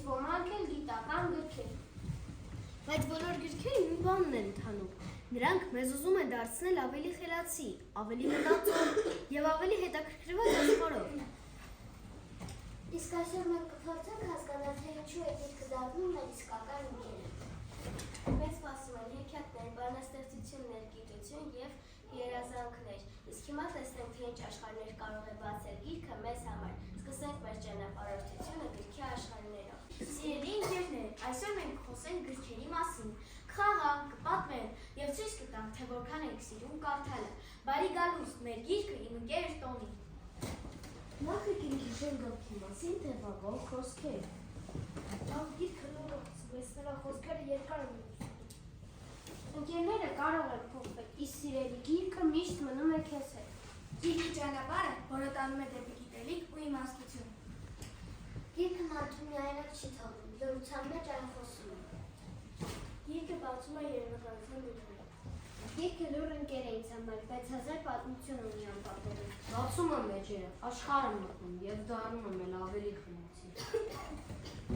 Իսկ ոմանք էլ գիտական գրքեր։ Բայց բոլոր գրքերը մի բանն են ընդհանում։ Նրանք մեզ ուզում են դարձնել ավելի խելացի, ավելի մտածող և ավելի հետաքրքրված աշխարհով։ Իսկ այսօր մենք կփորձենք հասկանալ, թե ինչու է գիրքը դառնում մեր իսկական ընկերը։ Մեզ սպասում են հեքիաթներ, բանաստեղծություններ, գիտություն և երազանքներ։ Իսկ հիմա տեսնենք, թե ինչ աշխարհներ կարող է բացել գիրքը մեզ համար։ Սկսենք մեր ճանապարհորդությունը գրքի աշխարհներով։ Սիրելի ընկերներ, այսօր մենք խոսենք գրքերի մասին, կխաղանք, կպատմենք և ցույց կտանք, թե որքան ենք սիրում կարդալը։ Բարի գալուստ, մեր գիրքը իմ ընկեր Տոնի։ Նախ եկենք հիշենք գրքի մասին, թե բավող խոսքեր։ Ամ գիրքը լուրջ, բայց նրա խոսքերը երկար են։ Ընկերները կարող են փոխվել, իսկ սիրելի գիրքը միշտ մնում է քեզ հետ։ Գիրքի ճանապարհը, որը տանում է դեպի գիտելիք ու իմաստություն։ Գիրքը մարդուն միայնակ չի թողնում, լրության մեջ այն խոսում է։ Գիրքը բացում է երևակայության դուռները։ Գիրքը լուր ընկեր է ինձ համար, բայց հազար պատմություն ունի անպատերին։ Բացում է մեջերը, աշխարհը մտնում և դառնում եմ էլ ավելի խելացի։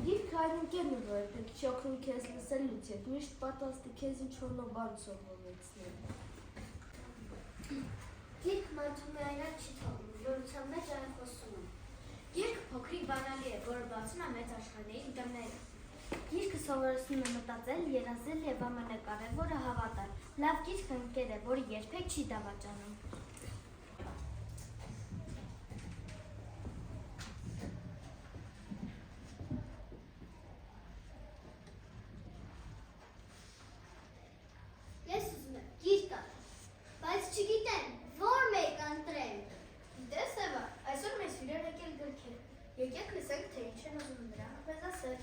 Գիրքը այն ընկերն է, որ երբեք չի օգնում քեզ լսելուց և միշտ պատրաստ է քեզ ինչ-որ նոր բան սովորեցնել։ Գիրքը մարդուն միայնակ չի թողնում, լրության մեջ այն խոսում է։ Գիրքը փոքրիկ բանալի է, որը բացում է մեծ աշխարհների դռները։ Գիրքը սովորեցնում է մտածել, երազել և ամենակարևորը հավատալ։ Լավ գիրքը ընկեր է, որը երբեք չի դավաճանում։ Ես ուզում եմ գիրք կարդալ, բայց չգիտեմ, որ մեկ ընտրեմ։ Դե Սևա, այսօր մեզ հյուրեր եկել գրքեր։ Եկեք լսենք, թե ինչ են ուզում նրանք մեզ ասել։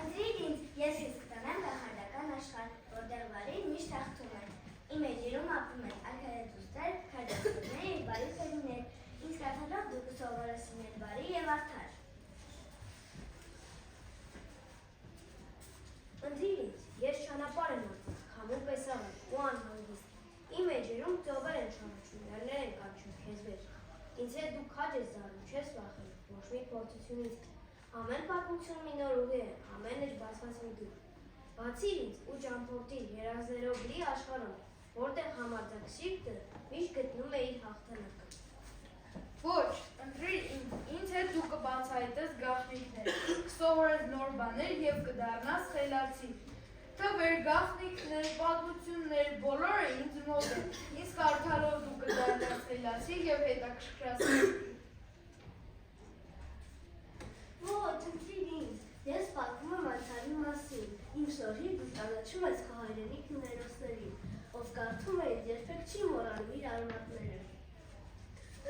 Ընտրիր ինձ, ես ինձ կտանեմ կախարդական աշխարհ, որտեղ բարին միշտ հաղթում են։ Իմ էջերում ապրում են արքայադուստրեր, քարդասիրներ և բարի ֆերիներ։ Ինձ կարդալով դուք կսովորեցնեք բարի և արդար։ Ընտրիր ինձ, ես ճանապարհ եմ անցել, քամու պես աղան ու անհանգիստ։ Իմ էջերում ծովեր են շարժում, լեռներ են կանչում քեզ վեր։ Ինձ հետ դու քաջ ես դառնում, չես վախենում, ոչ մի փորձությունից։ Ամեն պատմություն մի նոր ուղի է, ամեն էջ բացված մի դուռ։ Բացիր ինձ ու ճամփորդիր երազներով լի աշխարհում, որտեղ համարձակ սիրտը միշտ գտնում է իր հաղթանակը։ Ոչ, ընտրիր ինձ հետ դու կբացահայտես գաղտնիքներ, կսովորես նոր բաներ և կդառնաս խելացի։ Թվեր, գաղտնիքներ, պատմություններ, բոլորը ինձ մոտ են։ Ինձ կարդալով դու կդառնաս խելացի և հետաքրքրասեր։ Ոչ, ընտրիր ինձ, ես պատմում եմ արդարի մասին։ Իմ շորի դու ճանաչում ես հայրենիք հերոսներին, ով կարդում է երբեք չի մոռանում իր արմատները։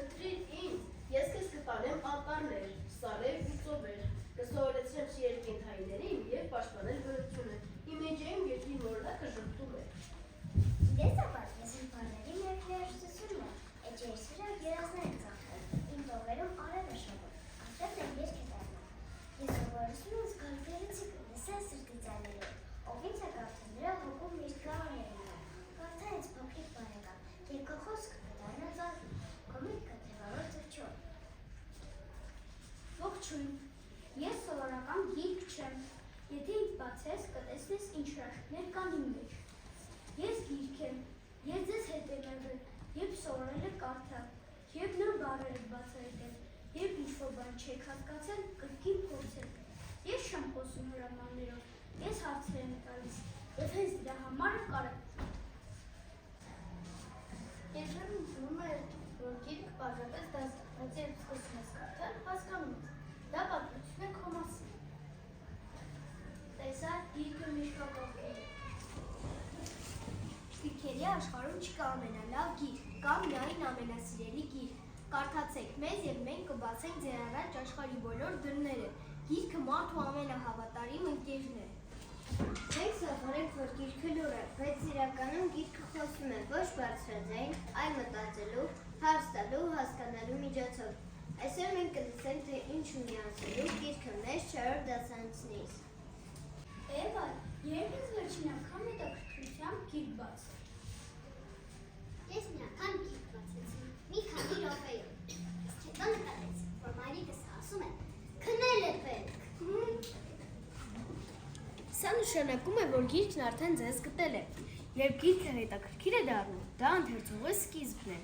Ընտրիր ինձ, ես քեզ կտանեմ անտառներ, սարեր ու ծովեր, կսովորեցնեմ երկենթայիներին և պաշտպանել բնությունը։ Իմ էջերում երկրի մորունակը ժպտում է։ Ես ապար, ես իմ բառերի մեկ ներշտությունն եմ, էջերս վրա երազներ են ծաղկել, իմ տողերում արև է շովում, արդեն եմ երկ է դառնում։ Ես սովորեցնում եմ զգալվերեցիկ լսել սրտի ձայներով, ով ինձ է կարդել նրա հոգում միշտ գաղերին է, կարդա ինձ փոքրիկ բարեկամ, և քո խոսքը կդառնա ծաղի, քո միտքը թևավոր թռչող։ Ողջույն, ես սովորական գիրք չեմ, եթե ինձ բացես, կտեսնես ինչ հրաշքներ կան իմ մեջ։ Ես գիրք եմ, ես ձեզ հետ եմ եղել, երբ սովորել եք կարդալ, երբ նոր բառեր եք բացահայտել, երբ ինչ-որ բան չեք հասկացել, կրկին փորձեք։ Ես չեմ խոսում հրամաններով, ես հարցեր եմ տալիս, և հենց դրա համար է կարևոր։ Երբեմն թվում է, որ գիրք պարզապես դասը, բայց երբ սկսում ես կարդալ, հասկանում ես, դա պատմություն է քո մասին։ Տեսա, գիրքը միշտ կողքեր է։ Գրքերի աշխարհում չկա ամենալավ գիրք, կա միայն ամենասիրելի գիրք։ Կարդացեք մեզ և մենք կբացենք ձեր առաջ աշխարհի բոլոր դռները։ Գիրքը մարդու ամենահավատարիմ ընկերն է։ Մենք սովորենք, որ գիրքը լուր է, բայց իրականում գիրքը խոսում է ոչ բարձրաձայն, այլ մտածելու, հարց տալու, հասկանալու միջոցով։ Այսօր մենք կլսենք, թե ինչ ունի ասելու գիրքը մեզ 4-րդ դասարանցիներից։ Էվա, երբ ես վերջին անգամ հետաքրքրությամբ գիրք բացել։ Ես մի անգամ գիրք բացեցի, մի քանի րոպեում։ Իսկ հետո նկատեցի, որ մայրիկս ասում է՝ քնել է պետք։ Սա նշանակում է, որ գիրքն արդեն ձեզ գտել է։ Երբ գիրքը հետաքրքիր է դառնում, դա ընթերցողի սկիզբն է։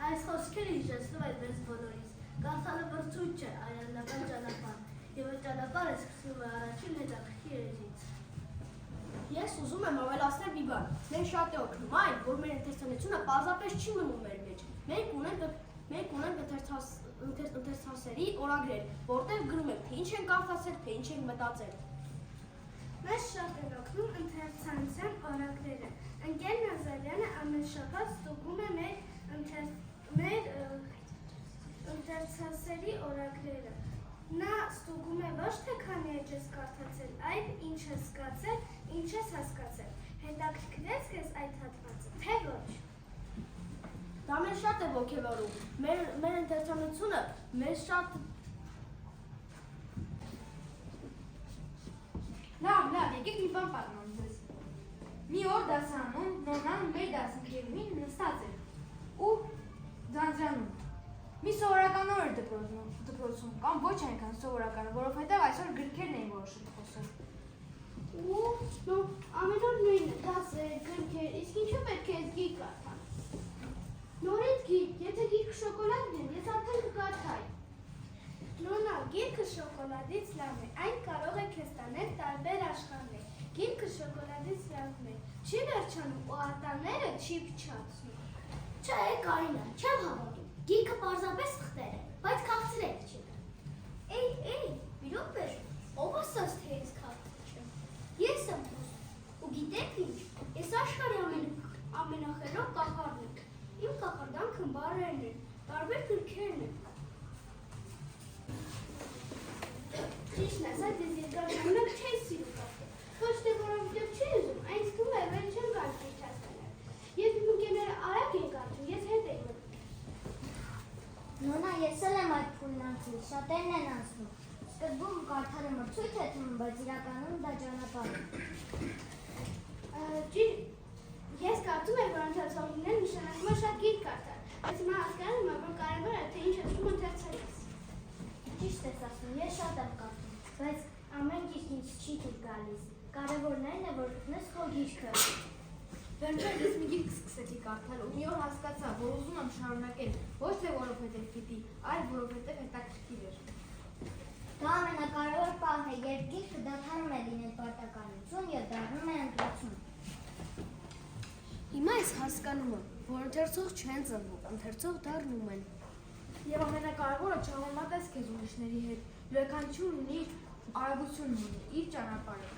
Այս խոսքերը հիշեցնում են մեզ բոլորիս։ Կարդալը վրդույթ չէ, այլանդական ճանապարհ, եւ այդ ճանապարհը սկսվում է առաջին հետաքրքիր էջից։ Ես ուզում եմ ավելացնել մի բան։ Մենք շատ է օգնում այն, որ մեր ընթերցանությունը պարզապես չի մնում մեր մեջ։ Մենք ունենք ընթերցասերի օրագրեր, որտեղ գրում ենք, թե ինչ ենք կարդացել, թե ինչ ենք մտածել։ Մեզ շատ են օգնում ընթերցանության օրագրերը։ Ընկեր Նազարյանը ամեն շաբաթ ստուգում է մեր ընթերցասերի օրագրերը։ Նա ստուգում է ոչ թե քանի էջ ես կարդացել, այլ ինչ ես զգացել, ինչ ես հասկացել։ Հետաքրքրեց քեզ այդ հատվածը, թե ոչ։ Դա մեզ շատ է ոգևորում։ Մեր ընթերցանությունը մեզ շատ Լավ, եկեք մի բան պատմեմ ձեզ։ Մի օր դասարանում Նոնան մեր դասընկերուհին նստած էր ու ձանձրանում։ Մի սովորական օր էր դպրոցում, կամ ոչ այնքան սովորական, որովհետև այսօր գրքերն էին որոշել խոսել։ Ու ամեն օր նույնը, դասեր, գրքեր, իսկ ինչու պետք է ես գիրք կարդամ։ Նորից գիրք, եթե գիրքը շոկոլադն է, ես արդեն կկարդայի։ Նոնա, գիրքը շոկոլադից լավ է, այն կարող է քեզ տանել տարբեր աշխարհներ։ Գիրքը շոկոլադից լավն է, չի վերջանում ու արտանները չի փչացնում։ Չէ, Կարինա, չեմ հավատում։ Գիրքը պարզապես թղթեր է, բայց քաղցրել չի։ Էй, մի րոպե, ով ասաց, թե ես քաղցր չեմ։ Ես եմ խոսում։ Ու գիտեք ինչ, ես աշխարհի ամենախելոք կախարդն եմ։ Իմ կախարդանքը բառերն են, տարբեր գրքերն են։ Ճիշտն ասած, ես երկար ժամանակ չեմ սիրում կարդալ։ Ոչ թե որովհետև չի ուզում, այն զգում է, որ չեմ կարող ճիշտ հասկանալ։ Երբ իմ ընկերները արագ են կարդում, ես հետ եմ մտնում։ Նոնա, ես էլ եմ այդ փուլն անցել, շատերն են անցնում։ Սկզբում կարդալը մրցույթ է թվում, բայց իրականում դա ճանապարհ է։ Ես կարծում եմ, որ ընթերցողներն նշանակում է շատ գիրք կարդալ, բայց հիմա հասկանում եմ, որ կարևոր է, թե ինչ ասում ընթերցելիս։ Ճիշտ ես ասում, ես շատ եմ կարդում, բայց ամեն գիրք ինձ չի դուր գալիս։ Կարևորն այն է, որ գտնես քո գիրքը։ Վերջերս ես մի գիրք սկսեցի կարդալ ու մի օր հասկացա, որ ուզում եմ շարունակել, ոչ թե որովհետև պիտի, այլ որովհետև հետաքրքիր էր։ Դա ամենակարևոր պահն է, երբ գիրքը դադարում է լինել պարտականություն և դառնում է ընտրություն։ Հիմա ես հասկանում եմ, որ ընթերցող չեն ծնվում, ընթերցող դառնում են։ Եվ ամենակարևորը չհամեմատես քեզ ուրիշների հետ, յուրաքանչյուրն ունի իր արագությունն ունի, իր ճանապարհը։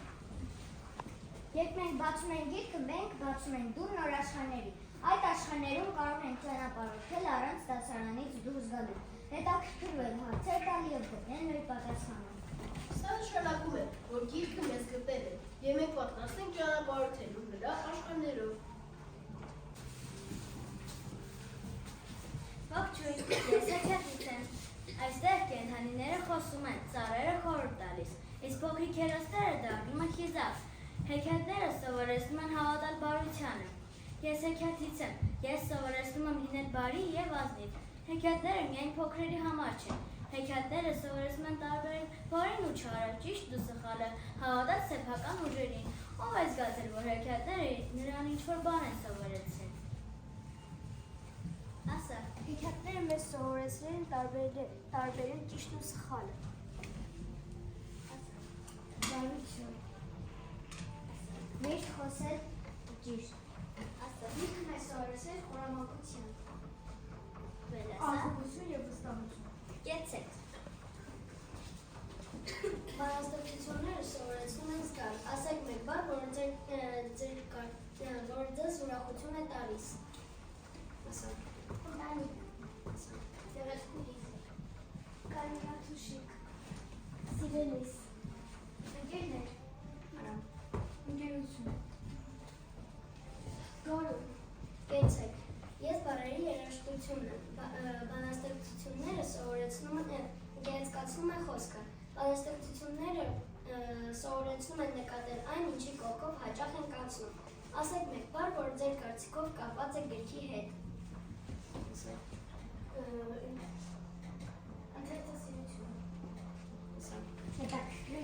Երբ մենք բացում ենք գիրքը, մենք բացում ենք դուռ նոր աշխարհների։ Այդ աշխարհներում կարող ենք ճանապարհորդել առանց դասարանից դուրս գալու, հետաքրքրվել, հարցեր տալ և գտնել նույն պատասխանը։ Սա նշանակում է, որ գիրքը մեզ գտել է, և մենք պատրաստ ենք ճանապարհորդելու նրա աշխարհներով։ Ողջույն, ես Հեքիաթից եմ։ Այստեղ կենդանիները խոսում են, ծառերը խորհուրդ տալիս, իսկ փոքրիկ հերոսները դառնում են խիզախ։ Հեքիաթները սովորեցնում են հավատալ բարությանը։ Ես Հեքիաթից եմ, ես սովորեցնում եմ լինել բարի և ազնիվ։ Հեքիաթները միայն փոքրերի համար չեն։ Հեքիաթները սովորեցնում են տարբերել բարին ու չարը, ճիշտն ու սխալը, հավատալ սեփական ուժերին։ Ով է զգացել, որ հեքիաթները նրան ինչ-որ բան են սովորեցրել։ Ասա, Հեքիաթները մեզ սովորեցրել են տարբերել ճիշտն ու սխալը։ բարություն։ Միշտ խոսել ճիշտ։ Ասա, Գիրքը մեզ սովորեցրել խորամանկություն։ Ազնվություն և վստահություն։ Կեցեք։ Բանաստեղծությունները սովորեցնում են զգալ։ Ասեք մեկ բառ, որ ձեզ ուրախություն է տալիս։ Ասա։ Ընտանիք։ Երեխուհի։ Կարմրաթուշիկ։ Սիրելիս։ Ընկերներ։ Ընկերություն։ Գորու։ Կեցեք։ Ես բառերի երաժշտությունն եմ։ Բանաստեղծությունները սովորեցնում են գեղեցկացնում են խոսքը։ Բանաստեղծությունները սովորեցնում են նկատել այն, ինչի կողքով հաճախ ենք անցնում։ Ասեք մեկ բառ, որ ձեր կարծիքով կապված է գրքի հետ։ Հետաքրքիր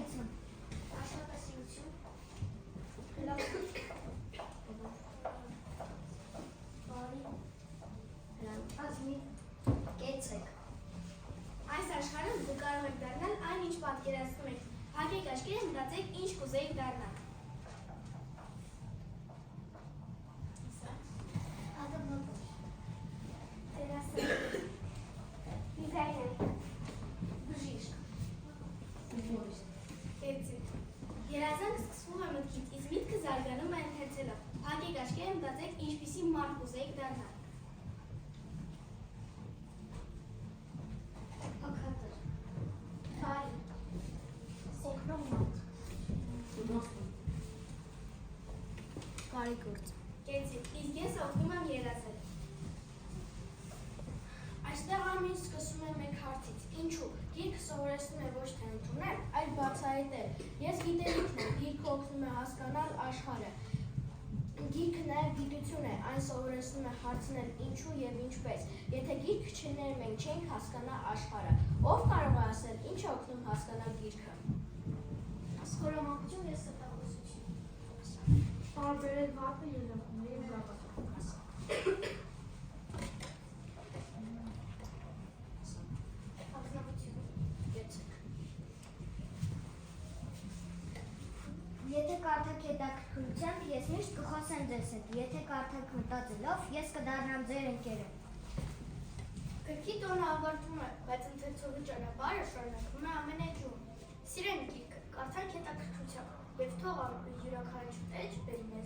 կարող եք դառնալ այն, ինչ պատկերացնում եք։ Հագեք աչքերը, մտածեք, ինչ կուզեիք դառնալ։ Երազանք սկսվում է մտքից, իսկ միտքը զարգանում է ընթերցելով։ Հագեք աչքերը, մտածեք, ինչպիսի մարդ կուզեիք դառնալ։ Հոգատար, Բարի, օգնում մարդ, Կարի գործ։ կեցիկ, իսկ ես օգնում եմ երազել։ Այստեղ ամեն սկսում է մեկ հարցից. ինչու։ Գիրքը սովորեցնում է ոչ թե ընդունել, այլ բացահայտել։ Ես գիտելիքն եմ, գիրքը օգնում է հասկանալ աշխարհը։ Գիրքը նաև գիտություն է, այն սովորեցնում է հարցնել ինչու եւ ինչպես։ Եթե գիրքը չներ, մենք չենք հասկանա աշխարհը։ Ով կարող է ասել, ինչ է օգնում հասկանալ գիրքը։ խորամանկություն և ստեղծագործություն, Տարբերել վատը երեխաների գաղափար։ Եթե կարդաք հետաքրքրությամբ, ես միշտ կխոսեմ ձեզ հետ, եթե կարդաք մտածելով, ես կդառնամ ձեր ընկերը։ Գրքի տոնը ավարտվում է, բայց ընթերցողի ճանապարհը շարունակվում է ամենեջում։ Սիրեն գիրքը, կարդանք հետաքրքրությամբ, եւ թող յուրաքանչյուր էջ բերի մեզ